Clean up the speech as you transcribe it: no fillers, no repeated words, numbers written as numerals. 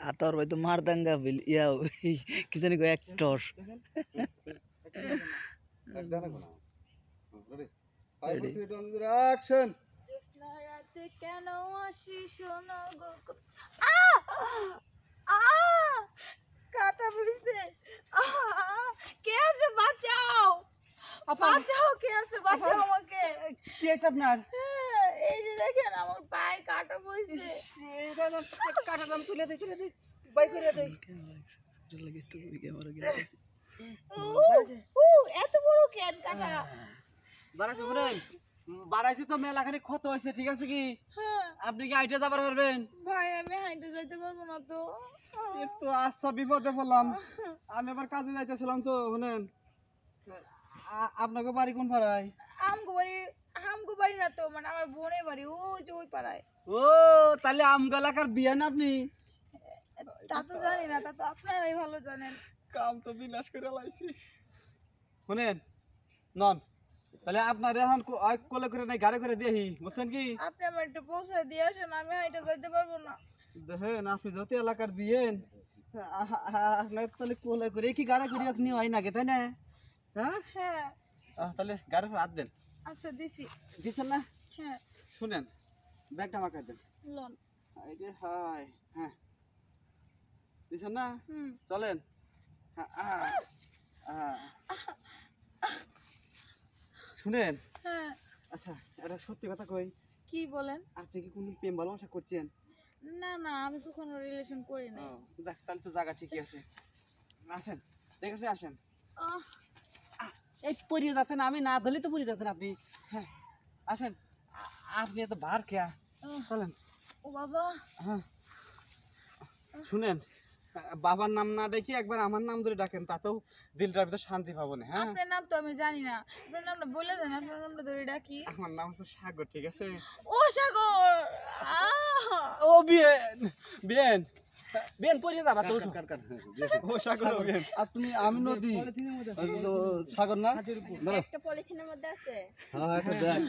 আতর ভাই তো মারদাঙ্গা বিল ইয়া কি জানি গো অ্যাক্টর অ্যাকশন রাতে কেন আসি শোনো গো কাটা পড়েছে কে আছে বাঁচাও বাঁচাও কে আছে বাঁচাও আমাকে কি আছে আপনার এই যে দেখেন আমার পায়ে কাটা পড়েছে কাটা দাম তুলে দে বাই করে দে লাগে তো ক্যামেরা গেছে এত বড় কেন কাটা বাড়াইছে বলেন বাড়াইছে তো মেলাখানে ক্ষত হয়েছে ঠিক আছে কি আপনি কি আইটা যাবার পারবেন ভাই আমি হাঁটতে যেতে পারবো না তো তো আচ্ছা বিপদে পড়লাম আমি আবার কাজে যাইতেছিলাম তো শুনেন আপনাকে বাড়ি কোন পাড়ায় আমগো বাড়ি না তো মানে আমার বোনের বাড়ি ও যে ওই পাড়ায় ও তাহলে আমগালাকার বিয়ে না আপনি তা তো জানি না তা তো আপনারাই ভালো জানেন কাম তো বিনাশ করে লাইছি শুনেন নন তাহলে আপনার এখন কোলে করে নাই গাড়ি করে দিয়েহি বুঝছেন কি আপনি আমার একটু পৌঁছে দিয়ে আসেন আমি হাইটে যেতে পারবো না দেখেন আপনি যত এলাকার বিয়েন আপনার তাহলে কোলে করে কি গাড়ি করে আপনি হয় না তাই না হ্যাঁ হ্যাঁ তাহলে গাড়ি হাত দেন আচ্ছা দিছি দিচ্ছেন না হ্যাঁ শুনেন ব্যাগটা আমাকে দেন লন এই যে হাই হ্যাঁ দিচ্ছেন না হুম চলেন শুনেন হ্যাঁ আচ্ছা এটা সত্যি কথা কই কি বলেন আপনি কি কোনদিন প্রেম ভালোবাসা করছেন না না আমি কখনো রিলেশন করি না যাক তাহলে তো জায়গা ঠিকই আছে আসেন দেখে আসেন এই পরিয়ে যাচ্ছেন আমি না ধরলে তো পরিয়ে যাচ্ছেন আপনি হ্যাঁ আসেন আপনি এত বার খেয়া চলেন ও বাবা হ্যাঁ শুনেন বাবার নাম না ডেকে একবার আমার নাম ধরে ডাকেন তাতেও দিলটার ভিতর শান্তি পাবো না হ্যাঁ আপনার নাম তো আমি জানি না আপনার নামটা বলে দেন আপনার নামটা ধরে ডাকি আমার নাম হচ্ছে সাগর ঠিক আছে ও সাগর ও বিয়েন বিয়েন বিয়েন পরিয়ে যাবা তো ও সাগর বিয়েন আর তুমি আমি নদী সাগর না একটা পলিথিনের মধ্যে আছে হ্যাঁ